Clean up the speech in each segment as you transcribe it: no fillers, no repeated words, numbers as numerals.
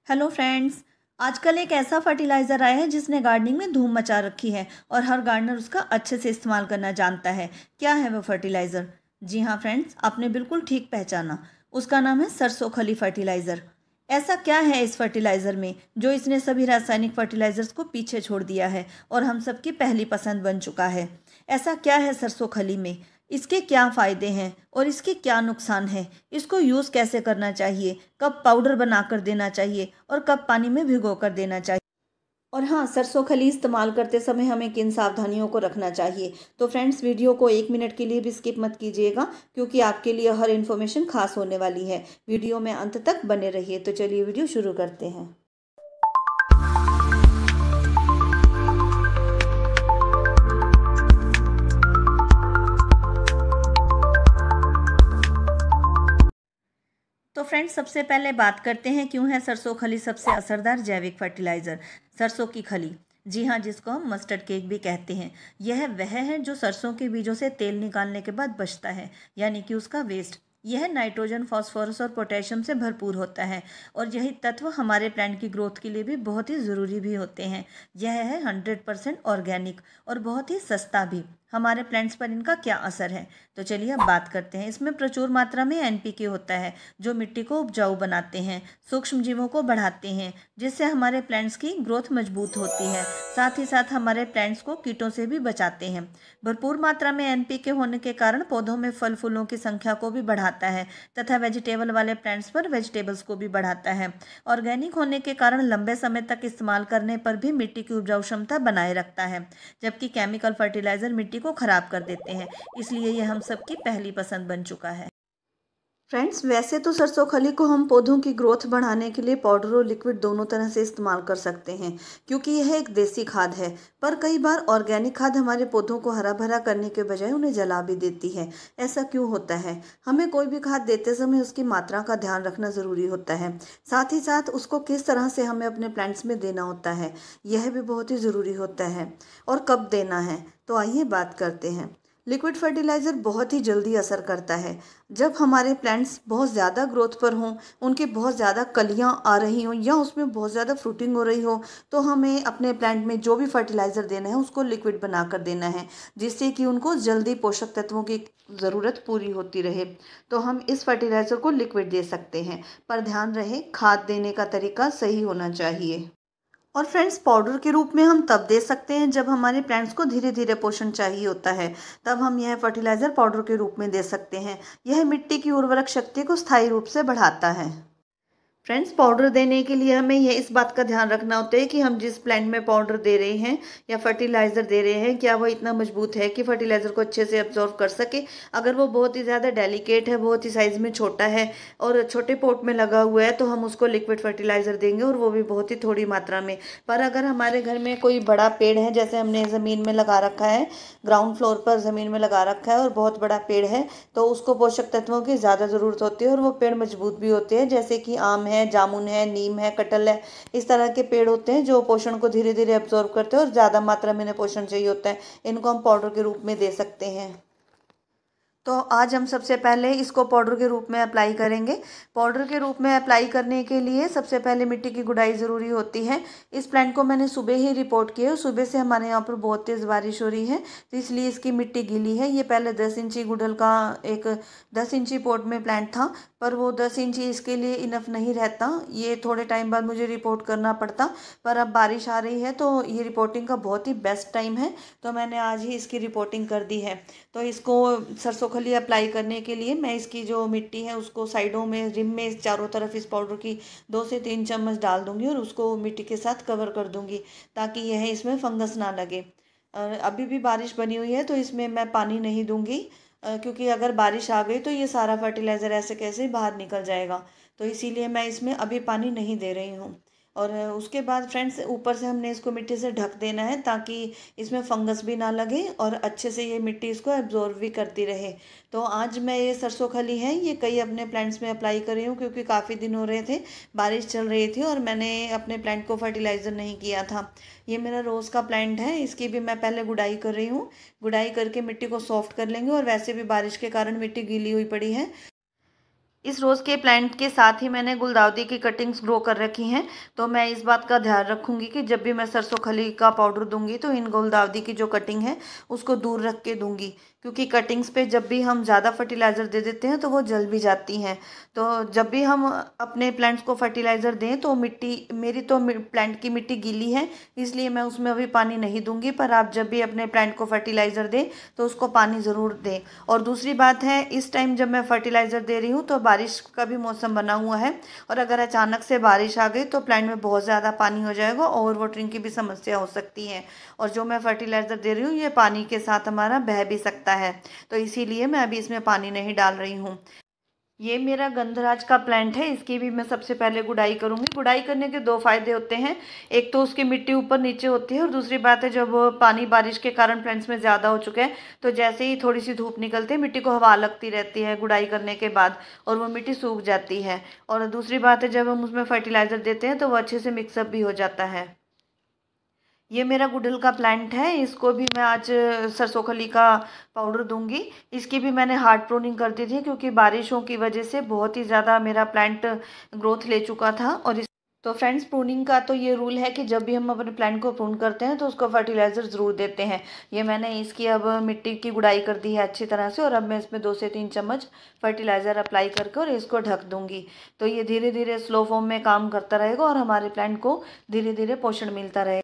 Hello friends. आजकल एक ऐसा फर्टिलाइज़र आया है जिसने गार्डनिंग में धूम मचा रखी है और हर गार्डनर उसका अच्छे से इस्तेमाल करना जानता है। क्या है वो फर्टिलाइज़र? जी हाँ फ्रेंड्स, आपने बिल्कुल ठीक पहचाना। उसका नाम है सरसों खली फर्टिलाइज़र। ऐसा क्या है इस फर्टिलाइज़र में जो इसने सभी रासायनिक फर्टिलाइज़र्स को पीछे छोड़ दिया है और हम सबकी पहली पसंद बन चुका है? ऐसा क्या है सरसों खली में? इसके क्या फ़ायदे हैं और इसके क्या नुकसान हैं? इसको यूज़ कैसे करना चाहिए? कब पाउडर बनाकर देना चाहिए और कब पानी में भिगो कर देना चाहिए? और हाँ, सरसों खली इस्तेमाल करते समय हमें किन सावधानियों को रखना चाहिए? तो फ्रेंड्स, वीडियो को 1 मिनट के लिए भी स्किप मत कीजिएगा, क्योंकि आपके लिए हर इन्फॉर्मेशन खास होने वाली है। वीडियो में अंत तक बने रहिए। तो चलिए वीडियो शुरू करते हैं। तो फ्रेंड्स, सबसे पहले बात करते हैं क्यों है सरसों खली सबसे असरदार जैविक फर्टिलाइज़र। सरसों की खली, जी हाँ, जिसको हम मस्टर्ड केक भी कहते हैं, यह वह है जो सरसों के बीजों से तेल निकालने के बाद बचता है, यानी कि उसका वेस्ट। यह नाइट्रोजन, फास्फोरस और पोटेशियम से भरपूर होता है और यही तत्व हमारे प्लांट की ग्रोथ के लिए भी बहुत ही ज़रूरी भी होते हैं। यह है 100% ऑर्गेनिक और बहुत ही सस्ता भी। हमारे प्लांट्स पर इनका क्या असर है? तो चलिए अब बात करते हैं। इसमें प्रचुर मात्रा में एनपीके होता है जो मिट्टी को उपजाऊ बनाते हैं, सूक्ष्म जीवों को बढ़ाते हैं, जिससे हमारे प्लांट्स की ग्रोथ मजबूत होती है। साथ ही साथ हमारे प्लांट्स को कीटों से भी बचाते हैं। भरपूर मात्रा में एनपीके होने के कारण पौधों में फल फूलों की संख्या को भी बढ़ाता है तथा वेजिटेबल वाले प्लांट्स पर वेजिटेबल्स को भी बढ़ाता है। ऑर्गेनिक होने के कारण लंबे समय तक इस्तेमाल करने पर भी मिट्टी की उपजाऊ क्षमता बनाए रखता है, जबकि केमिकल फर्टिलाइजर मिट्टी को खराब कर देते हैं। इसलिए यह हम सबकी पहली पसंद बन चुका है। फ्रेंड्स, वैसे तो सरसों खली को हम पौधों की ग्रोथ बढ़ाने के लिए पाउडर और लिक्विड दोनों तरह से इस्तेमाल कर सकते हैं, क्योंकि यह एक देसी खाद है। पर कई बार ऑर्गेनिक खाद हमारे पौधों को हरा भरा करने के बजाय उन्हें जला भी देती है। ऐसा क्यों होता है? हमें कोई भी खाद देते समय उसकी मात्रा का ध्यान रखना ज़रूरी होता है। साथ ही साथ उसको किस तरह से हमें अपने प्लांट्स में देना होता है, यह भी बहुत ही ज़रूरी होता है। और कब देना है, तो आइए बात करते हैं। लिक्विड फर्टिलाइज़र बहुत ही जल्दी असर करता है। जब हमारे प्लांट्स बहुत ज़्यादा ग्रोथ पर हों, उनकी बहुत ज़्यादा कलियां आ रही हों या उसमें बहुत ज़्यादा फ्रूटिंग हो रही हो, तो हमें अपने प्लांट में जो भी फर्टिलाइज़र देना है उसको लिक्विड बनाकर देना है, जिससे कि उनको जल्दी पोषक तत्वों की ज़रूरत पूरी होती रहे। तो हम इस फर्टिलाइज़र को लिक्विड दे सकते हैं, पर ध्यान रहे खाद देने का तरीका सही होना चाहिए। और फ्रेंड्स, पाउडर के रूप में हम तब दे सकते हैं जब हमारे प्लांट्स को धीरे धीरे पोषण चाहिए होता है, तब हम यह फर्टिलाइज़र पाउडर के रूप में दे सकते हैं। यह मिट्टी की उर्वरक शक्ति को स्थायी रूप से बढ़ाता है। फ्रेंड्स, पाउडर देने के लिए हमें यह इस बात का ध्यान रखना होता है कि हम जिस प्लांट में पाउडर दे रहे हैं या फर्टिलाइज़र दे रहे हैं, क्या वो इतना मजबूत है कि फर्टिलाइज़र को अच्छे से एब्जॉर्व कर सके। अगर वो बहुत ही ज़्यादा डेलिकेट है, बहुत ही साइज़ में छोटा है और छोटे पॉट में लगा हुआ है, तो हम उसको लिक्विड फर्टिलाइज़र देंगे और वो भी बहुत ही थोड़ी मात्रा में। पर अगर हमारे घर में कोई बड़ा पेड़ है, जैसे हमने ज़मीन में लगा रखा है, ग्राउंड फ्लोर पर ज़मीन में लगा रखा है और बहुत बड़ा पेड़ है, तो उसको पोषक तत्वों की ज़्यादा ज़रूरत होती है और वो पेड़ मजबूत भी होते हैं, जैसे कि आम है, जामुन है, नीम है, कटहल है। इस तरह के पेड़ होते हैं जो पोषण को धीरे धीरे एब्जॉर्ब करते हैं और ज़्यादा मात्रा में इन्हें पोषण चाहिए होता है। इनको हम पाउडर के रूप में दे सकते हैं। तो आज हम सबसे पहले इसको पाउडर के रूप में अप्लाई करेंगे। पाउडर के रूप में अप्लाई करने के लिए सबसे पहले मिट्टी की गुड़ाई ज़रूरी होती है। इस प्लांट को मैंने सुबह ही रिपोर्ट किया है। सुबह से हमारे यहाँ पर बहुत तेज़ बारिश हो रही है, तो इसलिए इसकी मिट्टी गीली है। ये पहले 10 इंची गुड़हल का एक 10 इंची पॉट में प्लांट था, पर वो 10 इंची इसके लिए इनफ नहीं रहता। ये थोड़े टाइम बाद मुझे रिपोर्ट करना पड़ता, पर अब बारिश आ रही है तो ये रिपोर्टिंग का बहुत ही बेस्ट टाइम है, तो मैंने आज ही इसकी रिपोर्टिंग कर दी है। तो इसको सरसों खली अप्लाई करने के लिए मैं इसकी जो मिट्टी है उसको साइडों में, रिम में, चारों तरफ इस पाउडर की 2 से 3 चम्मच डाल दूंगी और उसको मिट्टी के साथ कवर कर दूंगी, ताकि यह इसमें फंगस ना लगे। अभी भी बारिश बनी हुई है तो इसमें मैं पानी नहीं दूंगी, क्योंकि अगर बारिश आ गई तो ये सारा फर्टिलाइज़र ऐसे कैसे बाहर निकल जाएगा, तो इसीलिए मैं इसमें अभी पानी नहीं दे रही हूँ। और उसके बाद फ्रेंड्स, ऊपर से हमने इसको मिट्टी से ढक देना है ताकि इसमें फंगस भी ना लगे और अच्छे से ये मिट्टी इसको एब्जॉर्व भी करती रहे। तो आज मैं ये सरसों खली है, ये कई अपने प्लांट्स में अप्लाई कर रही हूँ, क्योंकि काफ़ी दिन हो रहे थे, बारिश चल रही थी और मैंने अपने प्लांट को फर्टिलाइज़र नहीं किया था। ये मेरा रोज़ का प्लांट है, इसकी भी मैं पहले गुड़ाई कर रही हूँ। गुड़ाई करके मिट्टी को सॉफ्ट कर लेंगे, और वैसे भी बारिश के कारण मिट्टी गीली हुई पड़ी है। इस रोज़ के प्लांट के साथ ही मैंने गुलदाउदी की कटिंग्स ग्रो कर रखी हैं। तो मैं इस बात का ध्यान रखूंगी कि जब भी मैं सरसों खली का पाउडर दूंगी तो इन गुलदाउदी की जो कटिंग है उसको दूर रख के दूंगी, क्योंकि कटिंग्स पे जब भी हम ज़्यादा फर्टिलाइज़र दे देते हैं तो वो जल भी जाती हैं। तो जब भी हम अपने प्लांट्स को फर्टिलाइज़र दें तो मिट्टी मेरी तो प्लांट की मिट्टी गीली है, इसलिए मैं उसमें अभी पानी नहीं दूंगी। पर आप जब भी अपने प्लांट को फर्टिलाइज़र दें तो उसको पानी ज़रूर दें। और दूसरी बात है, इस टाइम जब मैं फर्टिलाइज़र दे रही हूँ तो बारिश का भी मौसम बना हुआ है, और अगर अचानक से बारिश आ गई तो प्लांट में बहुत ज़्यादा पानी हो जाएगा, ओवर वाटरिंग की भी समस्या हो सकती है। और जो मैं फर्टिलाइज़र दे रही हूँ ये पानी के साथ हमारा बह भी सकता है, तो इसीलिए मैं अभी इसमें पानी नहीं डाल रही हूँ। ये मेरा गंधराज का प्लांट है, इसकी भी मैं सबसे पहले गुड़ाई करूंगी। गुड़ाई करने के दो फायदे होते हैं, एक तो उसकी मिट्टी ऊपर नीचे होती है, और दूसरी बात है जब पानी बारिश के कारण प्लांट्स में ज़्यादा हो चुके हैं तो जैसे ही थोड़ी सी धूप निकलती है मिट्टी को हवा लगती रहती है गुड़ाई करने के बाद, और वो मिट्टी सूख जाती है। और दूसरी बात है जब हम उसमें फर्टिलाइज़र देते हैं तो वो अच्छे से मिक्सअप भी हो जाता है। ये मेरा गुड़हल का प्लांट है, इसको भी मैं आज सरसों खली का पाउडर दूंगी। इसकी भी मैंने हार्ड प्रूनिंग कर दी थी, क्योंकि बारिशों की वजह से बहुत ही ज़्यादा मेरा प्लांट ग्रोथ ले चुका था। और इस तो फ्रेंड्स, प्रूनिंग का तो ये रूल है कि जब भी हम अपने प्लांट को प्रून करते हैं तो उसको फर्टिलाइज़र ज़रूर देते हैं। ये मैंने इसकी अब मिट्टी की गुड़ाई कर दी है अच्छी तरह से, और अब मैं इसमें 2 से 3 चम्मच फर्टिलाइज़र अप्लाई करके और इसको ढक दूंगी। तो ये धीरे धीरे स्लो फॉर्म में काम करता रहेगा और हमारे प्लांट को धीरे धीरे पोषण मिलता रहेगा।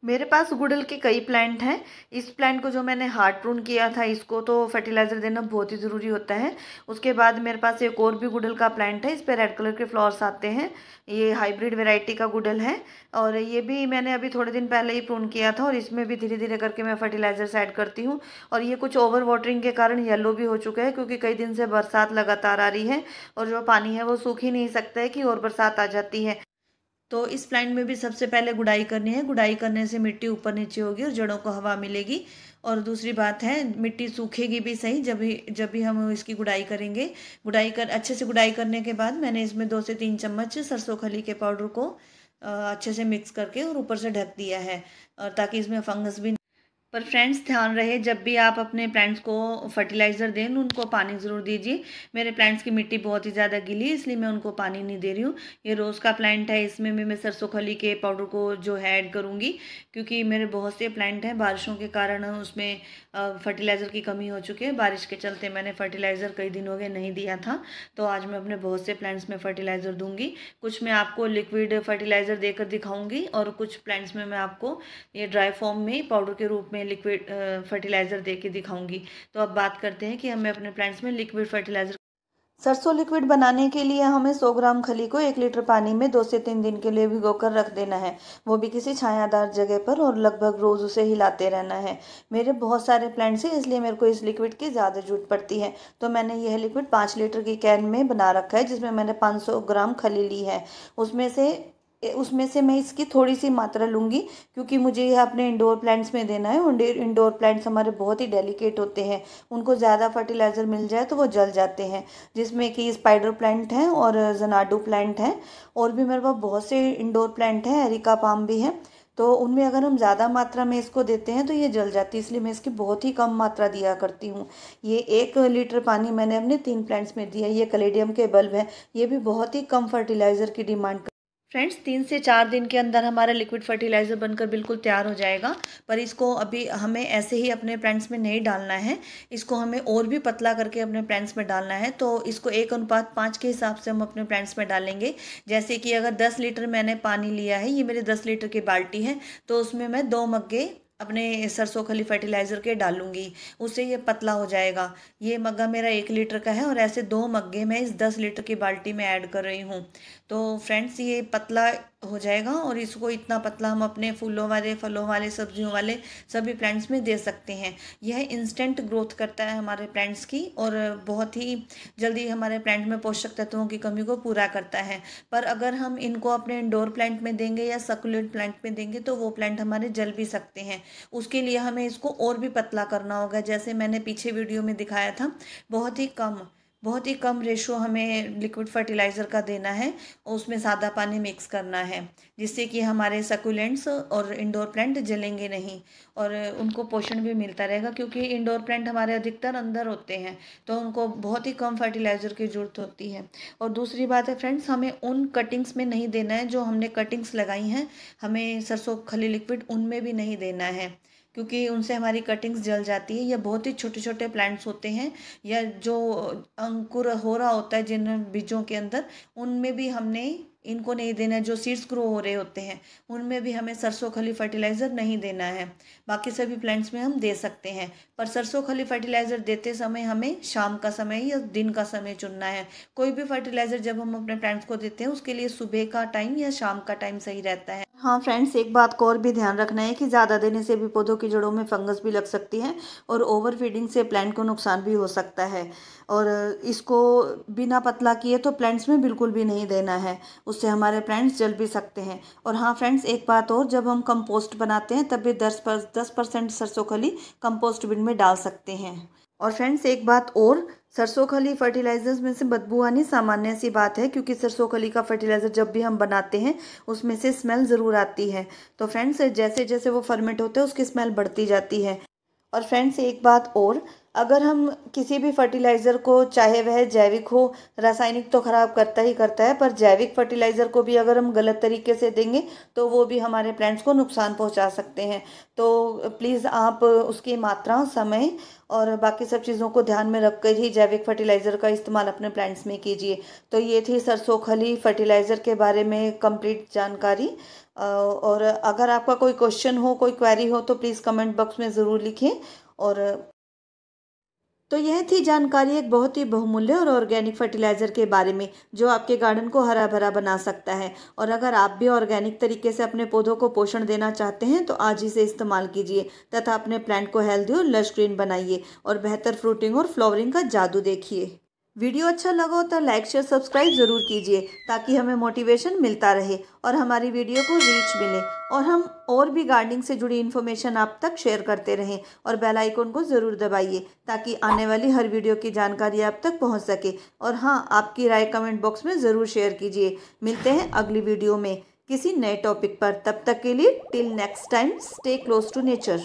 मेरे पास गुड़हल के कई प्लांट हैं। इस प्लांट को जो मैंने हार्ड प्रून किया था इसको तो फर्टिलाइज़र देना बहुत ही ज़रूरी होता है। उसके बाद मेरे पास एक और भी गुड़हल का प्लांट है, इस पर रेड कलर के फ्लावर्स आते हैं। ये हाइब्रिड वैरायटी का गुड़हल है, और ये भी मैंने अभी थोड़े दिन पहले ही प्रून किया था, और इसमें भी धीरे धीरे करके मैं फर्टिलाइज़र्स ऐड करती हूँ। और ये कुछ ओवर वाटरिंग के कारण येलो भी हो चुका है, क्योंकि कई दिन से बरसात लगातार आ रही है और जो पानी है वो सूख ही नहीं सकता है कि और बरसात आ जाती है। तो इस प्लांट में भी सबसे पहले गुड़ाई करनी है। गुड़ाई करने से मिट्टी ऊपर नीचे होगी और जड़ों को हवा मिलेगी। और दूसरी बात है, मिट्टी सूखेगी भी सही जब भी हम इसकी गुड़ाई करेंगे। अच्छे से गुड़ाई करने के बाद मैंने इसमें 2 से 3 चम्मच सरसों खली के पाउडर को अच्छे से मिक्स करके और ऊपर से ढक दिया है, और ताकि इसमें फंगस भी। पर फ्रेंड्स, ध्यान रहे जब भी आप अपने प्लांट्स को फर्टिलाइज़र दें उनको पानी ज़रूर दीजिए। मेरे प्लांट्स की मिट्टी बहुत ही ज़्यादा गीली है, इसलिए मैं उनको पानी नहीं दे रही हूँ। ये रोज़ का प्लांट है, इसमें भी मैं सरसों खली के पाउडर को जो है ऐड करूँगी, क्योंकि मेरे बहुत से प्लांट हैं बारिशों के कारण उसमें फर्टिलाइज़र की कमी हो चुकी है। बारिश के चलते मैंने फर्टिलाइज़र कई दिन हो गए नहीं दिया था, तो आज मैं अपने बहुत से प्लांट्स में फर्टिलाइज़र दूँगी। कुछ मैं आपको लिक्विड फर्टिलाइज़र देकर दिखाऊँगी, और कुछ प्लांट्स में मैं आपको ये ड्राई फॉर्म में पाउडर के रूप में लिक्विड फर्टिलाइज़र दे के दिखाऊंगी। तो अब बात करते हैं कि हमें अपने प्लांट्स में लिक्विड फर्टिलाइज़र। सरसों लिक्विड बनाने के लिए हमें 100 ग्राम खली को 1 लीटर पानी में 2 से 3 दिन के लिए भिगोकर रख देना है, वो भी किसी छायादार जगह पर, और लगभग रोज़ उसे हिलाते रहना है। मेरे बहुत सारे प्लांट्स हैं, इसलिए मेरे को इस लिक्विड की ज़्यादा जरूरत पड़ती है। तो मैंने यह लिक्विड 5 लीटर की कैन में बना रखा है, जिसमें मैंने 500 ग्राम खली ली है। उसमें से मैं इसकी थोड़ी सी मात्रा लूँगी, क्योंकि मुझे यह अपने इंडोर प्लांट्स में देना है। इंडोर प्लांट्स हमारे बहुत ही डेलिकेट होते हैं, उनको ज़्यादा फर्टिलाइज़र मिल जाए तो वो जल जाते हैं, जिसमें कि स्पाइडर प्लांट हैं और जनाडू प्लांट हैं, और भी मेरे पास बहुत से इंडोर प्लांट हैं, एरिका पाम भी हैं। तो उनमें अगर हम ज़्यादा मात्रा में इसको देते हैं तो ये जल जाती है, इसलिए मैं इसकी बहुत ही कम मात्रा दिया करती हूँ। ये 1 लीटर पानी मैंने अपने 3 प्लांट्स में दिया। ये कैलेडियम के बल्ब हैं, ये भी बहुत ही कम फर्टिलाइज़र की डिमांड। फ्रेंड्स, 3 से 4 दिन के अंदर हमारा लिक्विड फर्टिलाइज़र बनकर बिल्कुल तैयार हो जाएगा। पर इसको अभी हमें ऐसे ही अपने प्लांट्स में नहीं डालना है, इसको हमें और भी पतला करके अपने प्लांट्स में डालना है। तो इसको 1:5 के हिसाब से हम अपने प्लांट्स में डालेंगे। जैसे कि अगर 10 लीटर मैंने पानी लिया है, ये मेरे 10 लीटर की बाल्टी है, तो उसमें मैं 2 मग्गे अपने सरसों खली फर्टिलाइज़र के डालूंगी, उससे ये पतला हो जाएगा। ये मग्गा मेरा 1 लीटर का है, और ऐसे 2 मग्गे मैं इस 10 लीटर की बाल्टी में ऐड कर रही हूँ। तो फ्रेंड्स, ये पतला हो जाएगा, और इसको इतना पतला हम अपने फूलों वाले, फलों वाले, सब्जियों वाले सभी प्लांट्स में दे सकते हैं। यह इंस्टेंट ग्रोथ करता है हमारे प्लांट्स की, और बहुत ही जल्दी हमारे प्लांट में पोषक तत्वों की कमी को पूरा करता है। पर अगर हम इनको अपने इंडोर प्लांट में देंगे या सकुलेंट प्लांट में देंगे तो वो प्लांट हमारे जल भी सकते हैं। उसके लिए हमें इसको और भी पतला करना होगा, जैसे मैंने पीछे वीडियो में दिखाया था। बहुत ही कम बहुत ही कम रेशो हमें लिक्विड फर्टिलाइज़र का देना है और उसमें सादा पानी मिक्स करना है, जिससे कि हमारे सकुलेंट्स और इंडोर प्लांट जलेंगे नहीं और उनको पोषण भी मिलता रहेगा, क्योंकि इंडोर प्लांट हमारे अधिकतर अंदर होते हैं तो उनको बहुत ही कम फर्टिलाइज़र की ज़रूरत होती है। और दूसरी बात है फ्रेंड्स, हमें उन कटिंग्स में नहीं देना है जो हमने कटिंग्स लगाई हैं, हमें सरसों खली लिक्विड उनमें भी नहीं देना है, क्योंकि उनसे हमारी कटिंग्स जल जाती है। या बहुत ही छोटे छोटे प्लांट्स होते हैं या जो अंकुर हो रहा होता है जिन बीजों के अंदर, उनमें भी हमने इनको नहीं देना है। जो सीड्स ग्रो हो रहे होते हैं उनमें भी हमें सरसों खली फर्टिलाइज़र नहीं देना है। बाकी सभी प्लांट्स में हम दे सकते हैं, पर सरसों खली फर्टिलाइज़र देते समय हमें शाम का समय या दिन का समय चुनना है। कोई भी फर्टिलाइज़र जब हम अपने प्लांट्स को देते हैं उसके लिए सुबह का टाइम या शाम का टाइम सही रहता है। हाँ फ्रेंड्स, एक बात को और भी ध्यान रखना है कि ज़्यादा देने से भी पौधों की जड़ों में फंगस भी लग सकती है और ओवर फीडिंग से प्लांट को नुकसान भी हो सकता है। और इसको बिना पतला किए तो प्लांट्स में बिल्कुल भी नहीं देना है, उससे हमारे प्लांट्स जल भी सकते हैं। और हाँ फ्रेंड्स, एक बात और, जब हम कंपोस्ट बनाते हैं तब भी 10% सरसों खली कंपोस्ट बिन में डाल सकते हैं। और फ्रेंड्स एक बात और, सरसों खली फर्टिलाइजर्स में से बदबू आनी सामान्य सी बात है, क्योंकि सरसों खली का फर्टिलाइज़र जब भी हम बनाते हैं उसमें से स्मेल ज़रूर आती है। तो फ्रेंड्स जैसे जैसे वो फर्मेंट होते हैं उसकी स्मेल बढ़ती जाती है। और फ्रेंड्स एक बात और, अगर हम किसी भी फर्टिलाइज़र को, चाहे वह जैविक हो, रासायनिक तो ख़राब करता ही करता है, पर जैविक फर्टिलाइज़र को भी अगर हम गलत तरीके से देंगे तो वो भी हमारे प्लांट्स को नुकसान पहुंचा सकते हैं। तो प्लीज़ आप उसकी मात्रा, समय और बाकी सब चीज़ों को ध्यान में रखकर ही जैविक फर्टिलाइज़र का इस्तेमाल अपने प्लांट्स में कीजिए। तो ये थी सरसों खली फर्टिलाइज़र के बारे में कंप्लीट जानकारी। और अगर आपका कोई क्वेश्चन हो, कोई क्वेरी हो तो प्लीज़ कमेंट बॉक्स में ज़रूर लिखें। और तो यह थी जानकारी एक बहुत ही बहुमूल्य और ऑर्गेनिक फर्टिलाइज़र के बारे में, जो आपके गार्डन को हरा भरा बना सकता है। और अगर आप भी ऑर्गेनिक तरीके से अपने पौधों को पोषण देना चाहते हैं तो आज ही से इस्तेमाल कीजिए तथा अपने प्लांट को हेल्दी और लश ग्रीन बनाइए और बेहतर फ्रूटिंग और फ्लावरिंग का जादू देखिए। वीडियो अच्छा लगा हो तो लाइक शेयर सब्सक्राइब ज़रूर कीजिए, ताकि हमें मोटिवेशन मिलता रहे और हमारी वीडियो को रीच मिले और हम और भी गार्डनिंग से जुड़ी इन्फॉर्मेशन आप तक शेयर करते रहें। और बेल आइकन को ज़रूर दबाइए ताकि आने वाली हर वीडियो की जानकारी आप तक पहुंच सके। और हाँ, आपकी राय कमेंट बॉक्स में ज़रूर शेयर कीजिए। मिलते हैं अगली वीडियो में किसी नए टॉपिक पर। तब तक के लिए till next time, stay close to nature.